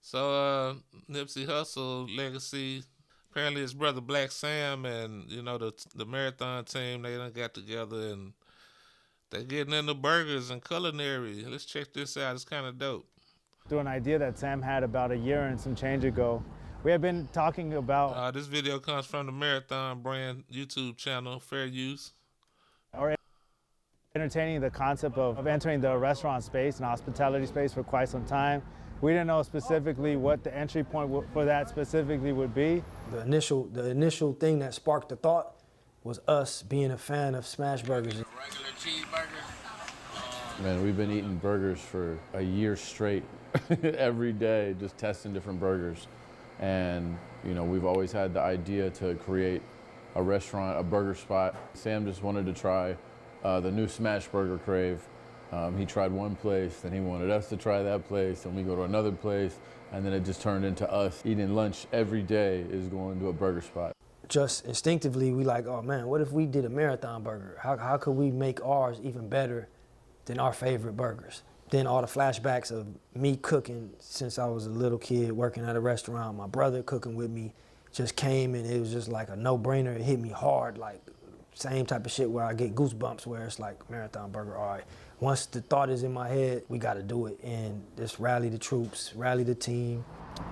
So Nipsey Hussle legacy. Apparently, his brother Blacc Sam and the marathon team they done got together and they getting into burgers and culinary. Let's check this out. It's kind of dope. Through an idea that Sam had about a year and some change ago, we have been talking about This video comes from the Marathon brand YouTube channel, Fair Use. or entertaining the concept of entering the restaurant space and hospitality space for quite some time. We didn't know specifically what the entry point for that specifically would be. The initial thing that sparked the thought was us being a fan of smash burgers. Regular cheeseburgers. Man, we've been eating burgers for a year straight, every day, just testing different burgers. And, we've always had the idea to create a restaurant, a burger spot. Sam just wanted to try the new smash burger crave. He tried one place, then he wanted us to try that place, and we go to another place, and then it just turned into us eating lunch every day is going to a burger spot. Just instinctively, we like, oh man, what if we did a marathon burger? How could we make ours even better than our favorite burgers? Then all the flashbacks of me cooking since I was a little kid, working at a restaurant, my brother cooking with me, just came, and it was just like a no-brainer. It hit me hard, like same type of shit where I get goosebumps, where it's like marathon burger, all right. Once the thought is in my head, we got to do it, and just rally the troops, rally the team.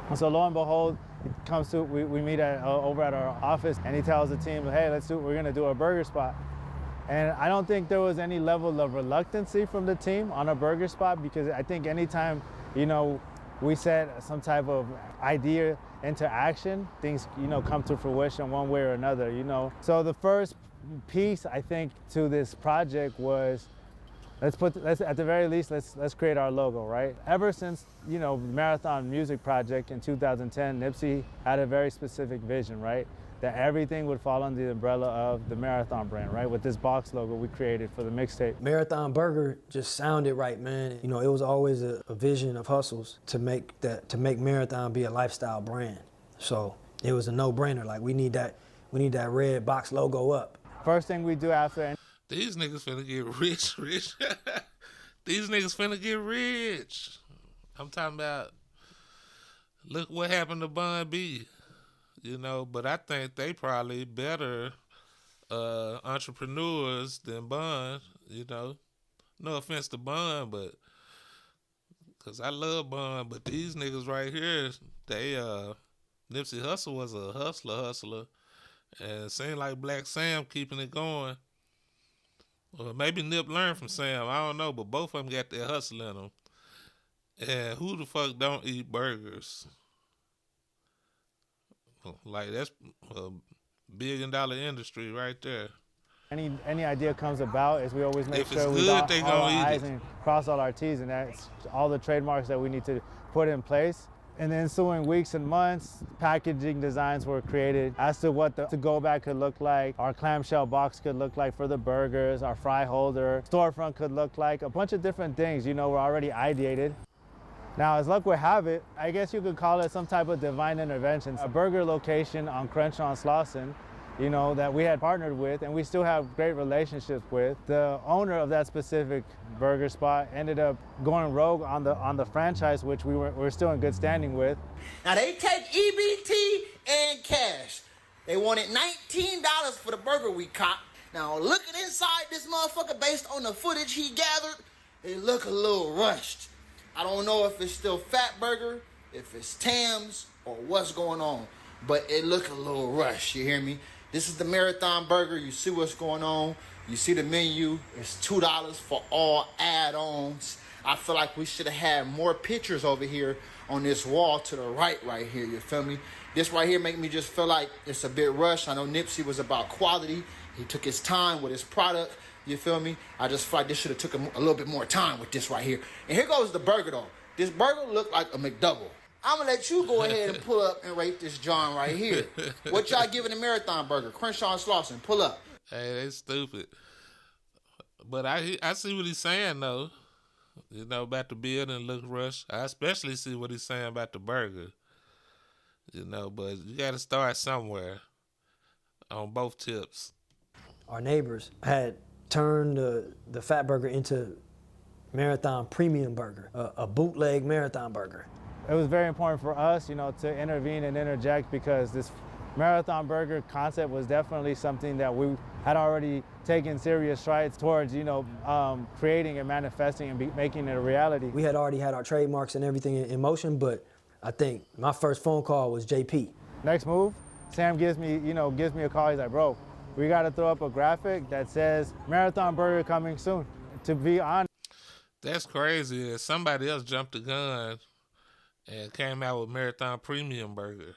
And so lo and behold, it comes to, we meet over at our office, and he tells the team, hey, we're gonna do a burger spot. And I don't think there was any level of reluctancy from the team on a burger spot, because I think anytime, we set some type of idea into action, things, come to fruition one way or another, So the first piece, I think, to this project was, let's at the very least, let's create our logo, right? Ever since, Marathon Music Project in 2010, Nipsey had a very specific vision, right? That everything would fall under the umbrella of the Marathon brand, right? With this box logo we created for the mixtape. Marathon Burger just sounded right, man. It was always a vision of Hustle's to make Marathon be a lifestyle brand. So it was a no-brainer. Like we need that red box logo up. First thing we do after. These niggas finna get rich. These niggas finna get rich. I'm talking about, look what happened to Bun B. But I think they probably better entrepreneurs than Bun, No offense to Bun, but, because I love Bun, but these niggas right here, they, Nipsey Hussle was a hustler. And it seemed like Blacc Sam keeping it going. Well, maybe Nip learned from Sam. I don't know, but both of them got their hustle in them. And who the fuck don't eat burgers? Like, that's a $1 billion industry right there. Any idea comes about is we always make sure we dot all our I's and cross all our T's, and that's all the trademarks that we need to put in place. In the ensuing weeks and months, packaging designs were created as to what the to-go bag could look like, our clamshell box could look like for the burgers, our fry holder, storefront could look like, a bunch of different things, we're already ideated. Now, as luck would have it, I guess you could call it some type of divine intervention. A burger location on Crenshaw and Slauson, that we had partnered with and we still have great relationships with. The owner of that specific burger spot ended up going rogue on the franchise, which we're still in good standing with. Now they take EBT and cash. They wanted $19 for the burger we copped. Now looking inside this motherfucker, based on the footage he gathered, it look a little rushed. I don't know if it's still Fat Burger, if it's Tam's, or what's going on, but it look a little rushed, you hear me? This is the Marathon Burger. You see what's going on. You see the menu. It's $2 for all add-ons. I feel like we should have had more pictures over here on this wall to the right here, you feel me? This right here make me just feel like it's a bit rushed. I know Nipsey was about quality. He took his time with his product, you feel me? I just feel like this should have took a little bit more time with this right here. And here goes the burger though. This burger looked like a McDouble. I'm going to let you go ahead and pull up and rate this John right here. What y'all giving the Marathon Burger? Crenshaw and Slauson, pull up. Hey, they stupid. But I see what he's saying, though. About the building look rushed. I especially see what he's saying about the burger. But you got to start somewhere on both tips. Our neighbors had turned the Fat Burger into Marathon Premium Burger, a bootleg Marathon Burger. It was very important for us, to intervene and interject because this Marathon Burger concept was definitely something that we had already taken serious strides towards, creating and manifesting and making it a reality. We had already had our trademarks and everything in motion, but I think my first phone call was JP. Next move, Sam gives me a call. He's like, bro, we got to throw up a graphic that says Marathon Burger coming soon. To be honest. That's crazy. Somebody else jumped the gun and came out with Marathon Premium Burger.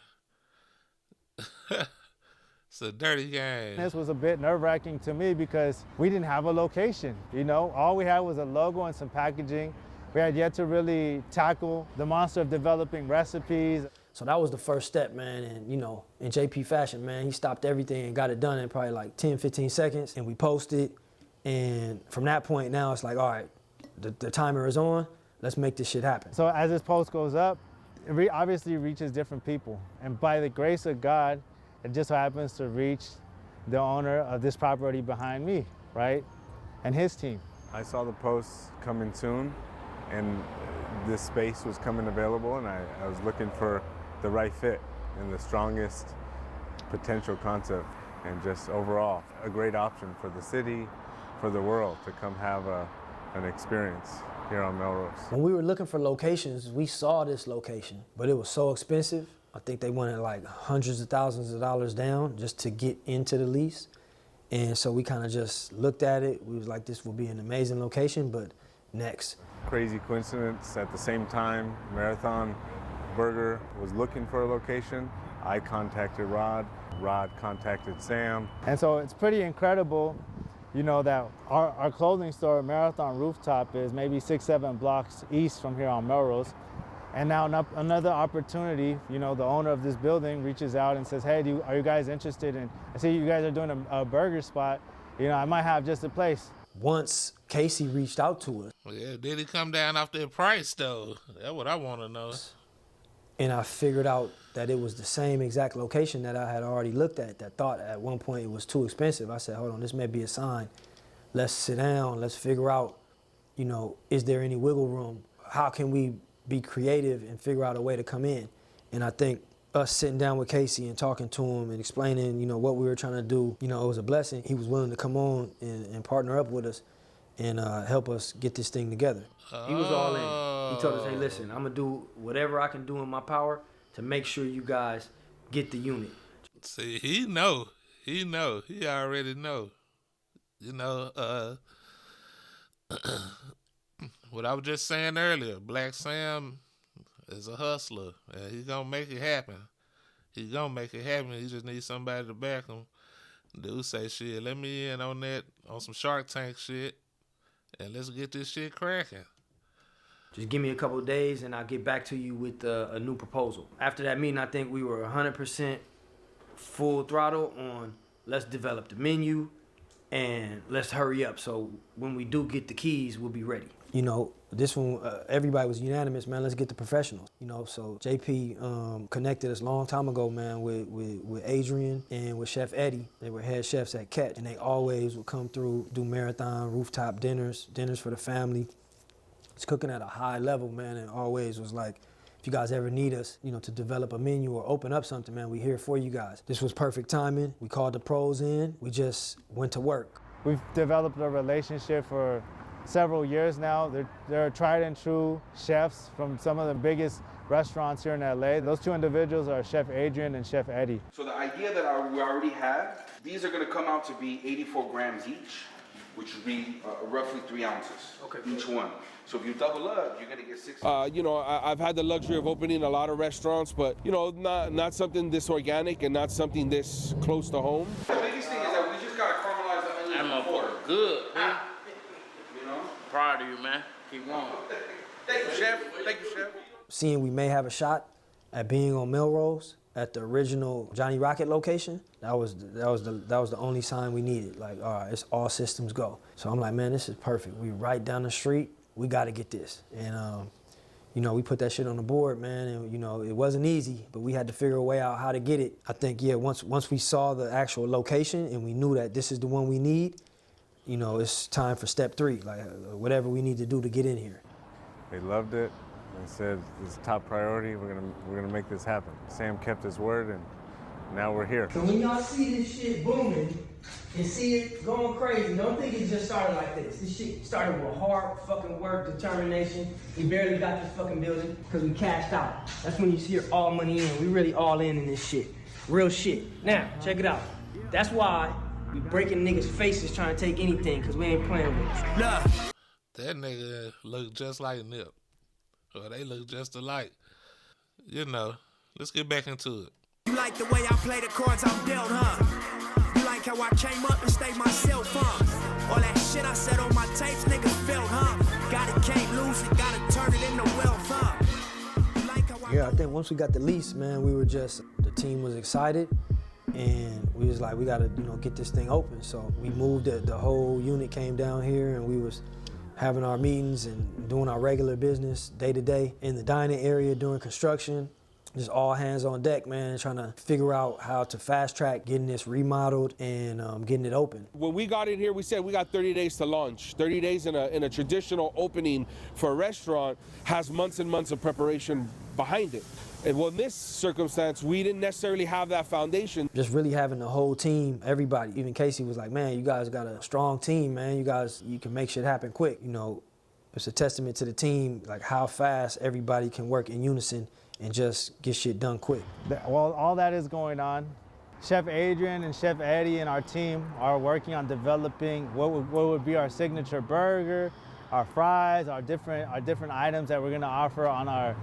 It's a dirty game. This was a bit nerve-wracking to me because we didn't have a location, All we had was a logo and some packaging. We had yet to really tackle the monster of developing recipes. So that was the first step, man, and in JP fashion, man, he stopped everything and got it done in probably like 10, 15 seconds, and we posted, and from that point now it's like, all right, the timer is on, let's make this shit happen. So as this post goes up, it obviously reaches different people, and by the grace of God, it just so happens to reach the owner of this property behind me, right, and his team. I saw the post coming soon, and this space was coming available, and I was looking for the right fit and the strongest potential concept, and just overall a great option for the city, for the world to come have an experience here on Melrose. When we were looking for locations, we saw this location, but it was so expensive. I think they wanted like hundreds of thousands of dollars down just to get into the lease. And so we kind of just looked at it. We was like, this will be an amazing location, but next. Crazy coincidence, at the same time, Marathon Burger was looking for a location. I contacted Rod contacted Sam. And so it's pretty incredible, that our clothing store, Marathon Rooftop, is maybe 6-7 blocks east from here on Melrose. And now another opportunity, the owner of this building reaches out and says, hey, are you guys interested in, I see you guys are doing a burger spot, I might have just a place. Once Casey reached out to us. Yeah, did he come down off their price though? That's what I want to know. And I figured out that it was the same exact location that I had already looked at, that thought at one point it was too expensive. I said, hold on, this may be a sign. Let's sit down, let's figure out, is there any wiggle room? How can we be creative and figure out a way to come in? And I think us sitting down with Casey and talking to him and explaining, what we were trying to do, it was a blessing. He was willing to come on and partner up with us and help us get this thing together. He was all in. He told us, hey, listen, I'm gonna do whatever I can do in my power to make sure you guys get the unit. See, he already know. What I was just saying earlier, Blacc Sam is a hustler, and he's gonna make it happen. He just needs somebody to back him. Dude say, shit, let me in on that, on some Shark Tank shit, and let's get this shit cracking. Just give me a couple of days and I'll get back to you with a new proposal. After that meeting, I think we were 100% full throttle on let's develop the menu and let's hurry up so when we do get the keys, we'll be ready. This one, everybody was unanimous, man, let's get the professionals. So JP connected us a long time ago, man, with Adrian and with Chef Eddie. They were head chefs at Catch, and they always would come through, do Marathon rooftop dinners for the family. It's cooking at a high level, man, and always was like, if you guys ever need us, to develop a menu or open up something, man, we're here for you guys. This was perfect timing. We called the pros in. We just went to work. We've developed a relationship for several years now. They're tried and true chefs from some of the biggest restaurants here in LA. Those two individuals are Chef Adrian and Chef Eddie. So the idea that we already have, these are gonna come out to be 84 grams each, which would be roughly 3 ounces each one. So if you double up, you're gonna get 6. I've had the luxury of opening a lot of restaurants, but not something this organic and not something this close to home. The biggest thing is that we just gotta caramelize the onion. That motherfucker good, man. Proud of you, man. Keep going. Thank you, Chef. Thank you, Chef. Seeing we may have a shot at being on Melrose at the original Johnny Rocket location, that was the only sign we needed. Like, all right, it's all systems go. So I'm like, man, this is perfect. We right down the street. We got to get this. And we put that shit on the board, man. And it wasn't easy, but we had to figure a way out how to get it. I think, once we saw the actual location and we knew that this is the one we need, it's time for step 3, like whatever we need to do to get in here. They loved it. and said it's top priority. We're gonna make this happen. Sam kept his word, and now we're here. So when y'all see this shit booming and see it going crazy, don't think it just started like this. This shit started with hard fucking work, determination. We barely got this fucking building because we cashed out. That's when you see all money in. We really all in this shit. Real shit. Now, check it out. That's why we breaking niggas' faces trying to take anything, because we ain't playing with it. Nah. That nigga look just like Nip. Or they look just alike. You know, let's get back into it. You like the way I play the cards I'm dealt, huh? You like how I came up and stayed myself, huh? All that shit I said on my tapes, niggas felt, huh? Got it, can't lose it, gotta turn it into wealth, huh? You like how Yeah, I think once we got the lease, man, the team was excited. And we was like, we gotta, get this thing open. So we moved the whole unit came down here, and we was having our meetings and doing our regular business day to day in the dining area doing construction. Just all hands on deck, man, trying to figure out how to fast track getting this remodeled and getting it open. When we got in here, we said we got 30 days to launch. 30 days in a traditional opening for a restaurant has months and months of preparation behind it. And well, in this circumstance, we didn't necessarily have that foundation. Just really having the whole team, everybody, even Casey was like, man, you guys got a strong team, man. You can make shit happen quick. It's a testament to the team, like how fast everybody can work in unison and just get shit done quick. While all that is going on, Chef Adrian and Chef Eddie and our team are working on developing what would be our signature burger, our fries, our different items that we're gonna offer on our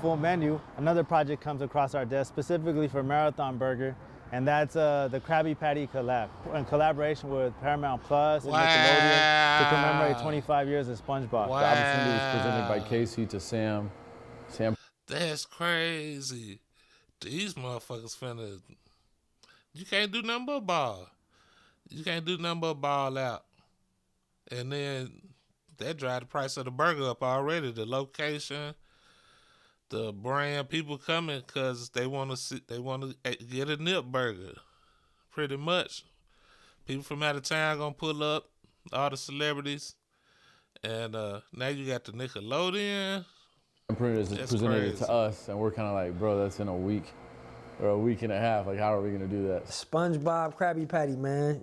full menu. Another project comes across our desk specifically for Marathon Burger, and that's the Krabby Patty collab in collaboration with Paramount Plus and Nickelodeon to commemorate 25 years of SpongeBob. Wow. The opportunity was presented by Casey to Sam. That's crazy. These motherfuckers finna. You can't do nothing but ball. You can't do nothing but ball out. And then that drive the price of the burger up already. The location, the brand, people coming because they want to get a Nip burger. Pretty much. People from out of town gonna pull up, all the celebrities. And now you got the Nickelodeon. Presented it to us, and we're kind of like, bro, that's in a week or a week and a half. Like, how are we gonna do that? SpongeBob Krabby Patty, man.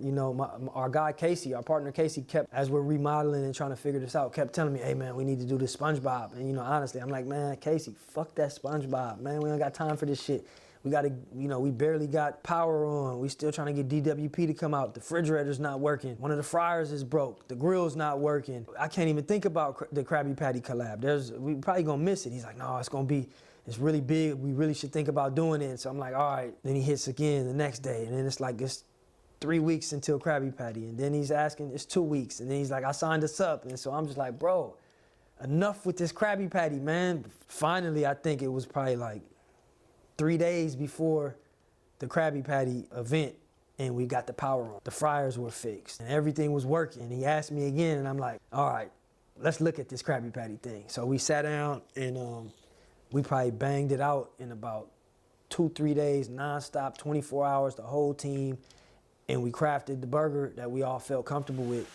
Our guy Casey, our partner Casey, kept, as we're remodeling and trying to figure this out, kept telling me, hey man, we need to do this SpongeBob. And honestly, I'm like, man, Casey, fuck that SpongeBob, man. We don't got time for this shit. We gotta, we barely got power on. We still trying to get DWP to come out. The refrigerator's not working. One of the fryers is broke. The grill's not working. I can't even think about the Krabby Patty collab. We probably gonna miss it. He's like, no, it's really big. We really should think about doing it. So I'm like, all right. Then he hits again the next day. And then it's 3 weeks until Krabby Patty. And then he's asking, it's 2 weeks. And then he's like, I signed us up. And so I'm just like, bro, enough with this Krabby Patty, man. Finally, I think it was probably like 3 days before the Krabby Patty event, and we got the power on. The fryers were fixed, and everything was working. He asked me again, and I'm like, all right, let's look at this Krabby Patty thing. So we sat down, and we probably banged it out in about 2-3 days, nonstop, 24 hours, the whole team, and we crafted the burger that we all felt comfortable with.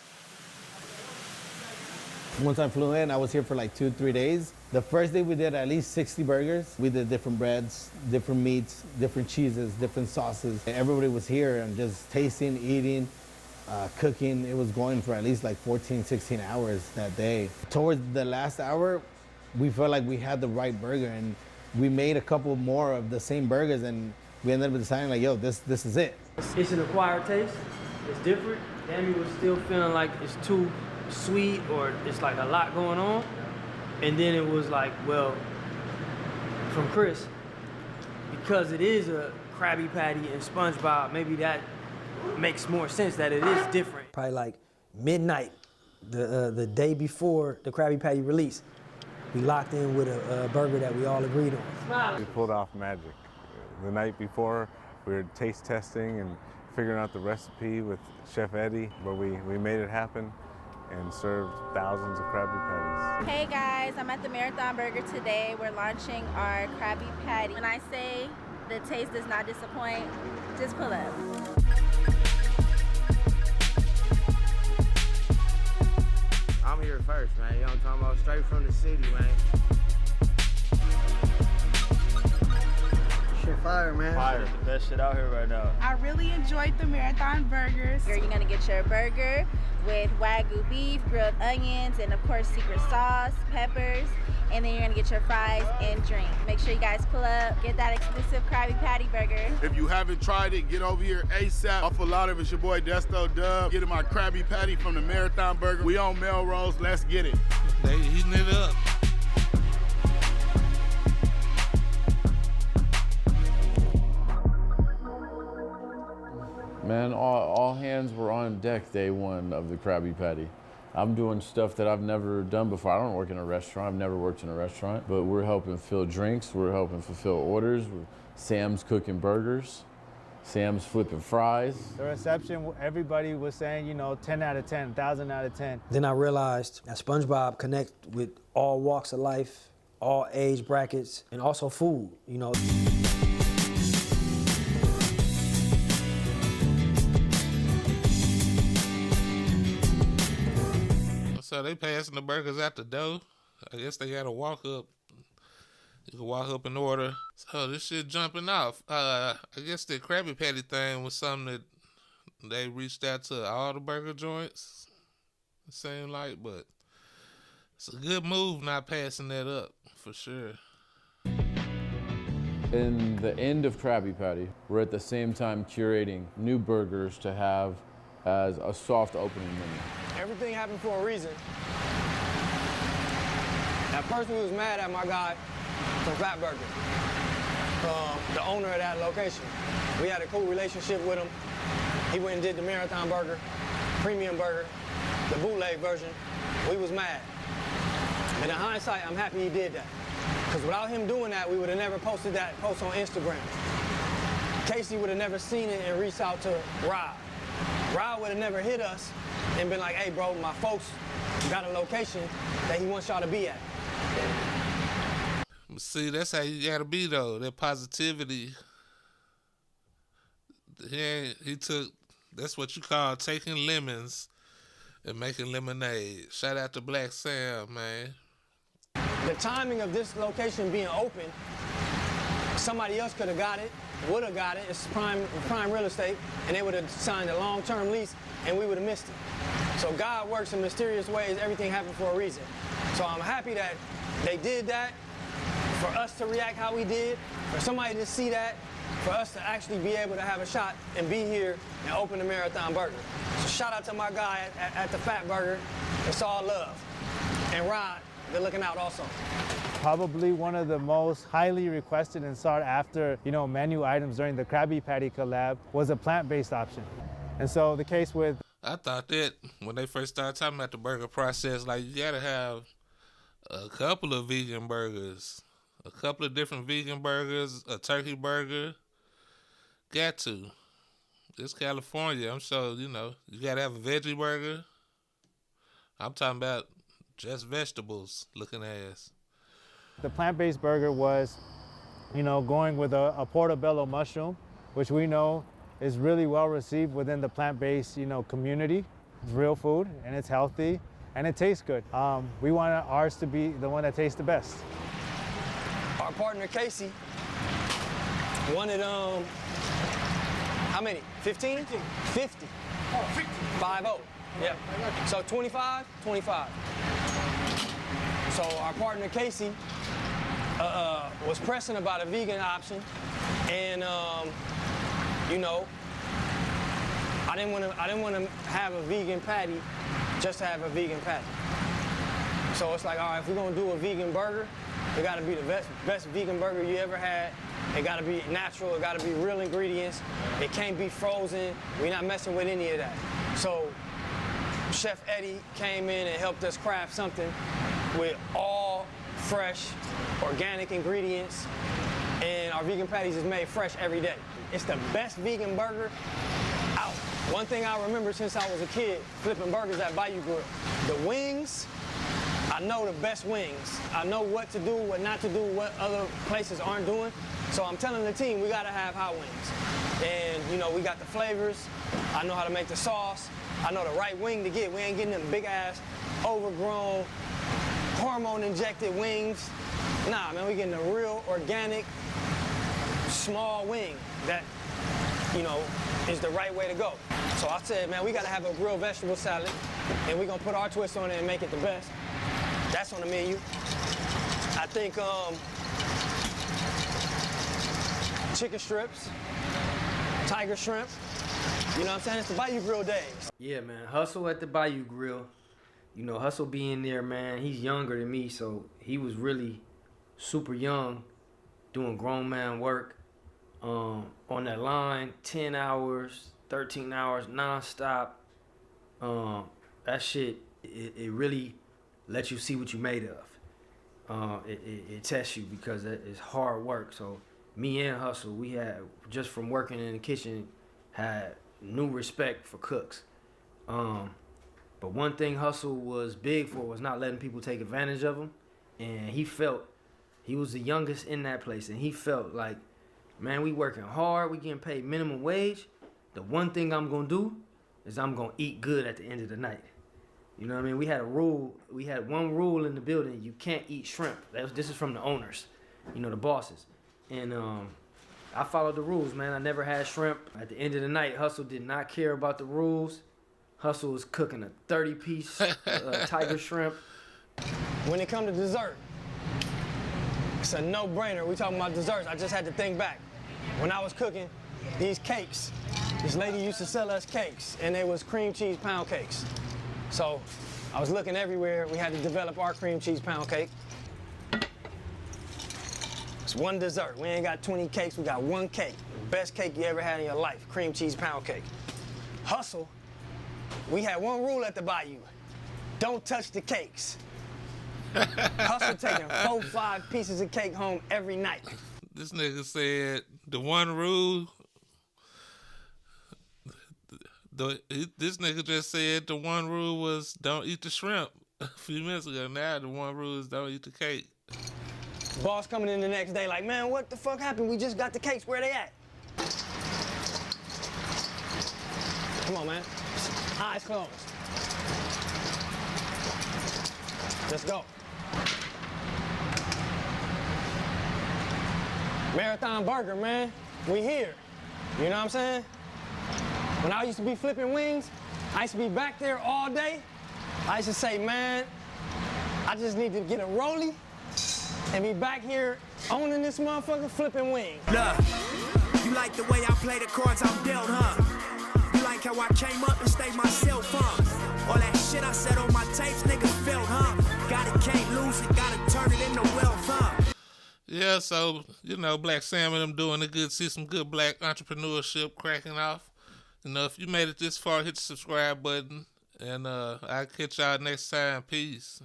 Once I flew in, I was here for like 2-3 days. The first day we did at least 60 burgers. We did different breads, different meats, different cheeses, different sauces. And everybody was here and just tasting, eating, cooking. It was going for at least like 14, 16 hours that day. Towards the last hour, we felt like we had the right burger, and we made a couple more of the same burgers, and we ended up deciding like, yo, this is it. It's an acquired taste. It's different. Dammy was still feeling like it's too sweet or it's like a lot going on. And then it was like, well, from Chris, because it is a Krabby Patty and SpongeBob, maybe that makes more sense that it is different. Probably like midnight, the day before the Krabby Patty release, we locked in with a burger that we all agreed on. We pulled off magic. The night before, we were taste testing and figuring out the recipe with Chef Eddie, but we made it happen and served thousands of Krabby Patties. Hey guys, I'm at the Marathon Burger today. We're launching our Krabby Patty. When I say the taste does not disappoint, just pull up. I'm here first, man. You know what I'm talking about? Straight from the city, man. fire, man. Fire. The best shit out here right now. I really enjoyed the marathon burgers. You're gonna get your burger with Wagyu beef, grilled onions, and of course secret sauce, peppers, and then you're gonna get your fries and drink. Make sure you guys pull up, get that exclusive Krabby Patty burger. If you haven't tried it, get over here ASAP. Off a lot of it's your boy Desto Dub. Getting my Krabby Patty from the Marathon Burger. We on Melrose, let's get it. They heating it up. Man, all hands were on deck day one of the Krabby Patty. I'm doing stuff that I've never done before. I don't work in a restaurant. I've never worked in a restaurant, but we're helping fill drinks. We're helping fulfill orders. Sam's cooking burgers. Sam's flipping fries. The reception, everybody was saying, you know, 10 out of 10, 1,000 out of 10. Then I realized that SpongeBob connect with all walks of life, all age brackets, and also food, you know. So they passing the burgers out the door. I guess they got to walk up. You can walk up and order. So this shit jumping off. I guess the Krabby Patty thing was something that they reached out to all the burger joints. It seemed like, but it's a good move not passing that up for sure. In the end of Krabby Patty, we're at the same time curating new burgers to have as a soft opening menu. Everything happened for a reason. At first we was mad at my guy from Fat Burger, the owner of that location. We had a cool relationship with him. He went and did the Marathon Burger, Premium Burger, the bootleg version. We was mad. And in hindsight, I'm happy he did that. Because without him doing that, we would have never posted that post on Instagram. Casey would have never seen it and reached out to Rob. Rob would have never hit us and been like, hey bro, my folks got a location that he wants y'all to be at. See, that's how you gotta be though. That positivity. He took, that's what you call taking lemons and making lemonade. Shout out to Blacc Sam, man. The timing of this location being open, somebody else could have got it, would have got it. It's prime real estate, and they would have signed a long-term lease, and we would have missed it. So God works in mysterious ways. Everything happened for a reason. So I'm happy that they did that, for us to react how we did, for somebody to see that, for us to actually be able to have a shot and be here and open the Marathon Burger. So shout out to my guy at the Fat Burger. It's all love. And Rod, they're looking out also. Probably one of the most highly requested and sought after, you know, menu items during the Krabby Patty collab was a plant-based option. And so the case with... I thought that when they first started talking about the burger process, like you gotta have a couple of vegan burgers, a couple of different vegan burgers, a turkey burger. Got to. It's California. I'm sure, you know, you gotta have a veggie burger. I'm talking about just vegetables looking ass. The plant-based burger was, you know, going with a portobello mushroom, which we know is really well received within the plant-based, you know, community. It's real food and it's healthy and it tastes good. We want ours to be the one that tastes the best. Our partner Casey wanted how many? 15? 50. Oh, 50. 5-0. Yeah. So 25, 25. So our partner Casey was pressing about a vegan option, and you know, I didn't want to have a vegan patty just to have a vegan patty. So it's like, all right, if we're gonna do a vegan burger, it gotta be the best vegan burger you ever had. It gotta be natural, it gotta be real ingredients. It can't be frozen. We're not messing with any of that. So Chef Eddie came in and helped us craft something with all fresh, organic ingredients, and our vegan patties is made fresh every day. It's the best vegan burger out. One thing I remember since I was a kid, flipping burgers at Bayou Grill, the wings, I know the best wings. I know what to do, what not to do, what other places aren't doing. So I'm telling the team, we gotta have hot wings. And you know, we got the flavors. I know how to make the sauce. I know the right wing to get. We ain't getting them big ass, overgrown, hormone injected wings. Nah, man, we getting the real organic, small wing that, you know, is the right way to go. So I said, man, we gotta have a grilled vegetable salad, and we're gonna put our twist on it and make it the best. That's on the menu. I think chicken strips, tiger shrimp. You know what I'm saying? It's the Bayou Grill days. Yeah, man, Hussle at the Bayou Grill. You know, Hussle being there, man, he's younger than me, so he was really super young, doing grown man work on that line, 10 hours, 13 hours, nonstop. That shit, it really lets you see what you're made of. It tests you because it's hard work. So me and Hussle, we had, just from working in the kitchen, had new respect for cooks. But one thing Hussle was big for was not letting people take advantage of him. And he felt, he was the youngest in that place, and he felt like, man, we working hard, we getting paid minimum wage. The one thing I'm gonna do is I'm gonna eat good at the end of the night. You know what I mean? We had a rule, we had one rule in the building: you can't eat shrimp. This is from the owners, you know, the bosses. And I followed the rules, man. I never had shrimp. At the end of the night, Hussle did not care about the rules. Hussle was cooking a 30-piece tiger shrimp. When it comes to dessert, it's a no-brainer. We talking about desserts. I just had to think back. When I was cooking these cakes, this lady used to sell us cakes, and they was cream cheese pound cakes. So I was looking everywhere. We had to develop our cream cheese pound cake. It's one dessert. We ain't got 20 cakes. We got one cake. The best cake you ever had in your life, cream cheese pound cake. Hussle, we had one rule at the Bayou: don't touch the cakes. Hussle taking 4-5 pieces of cake home every night. This nigga said the one rule. This nigga just said the one rule was don't eat the shrimp a few minutes ago. Now the one rule is don't eat the cake. Boss coming in the next day like, man, what the fuck happened? We just got the cakes. Where they at? Come on, man. Eyes closed. Let's go. Marathon Burger, man. We here. You know what I'm saying? When I used to be flipping wings, I used to be back there all day. I used to say, man, I just need to get a rollie and be back here owning this motherfucker flipping wings. Look, you like the way I play the cards I'm dealt, huh? You like how I came up and stayed myself, huh? All that shit I said on my tapes, niggas felt, huh? Got it, can't lose it, gotta turn it into wealth, huh? Yeah, so, you know, Blacc Sam and them doing it good. See some good black entrepreneurship cracking off. You know, if you made it this far, hit the subscribe button. And I'll catch y'all next time. Peace.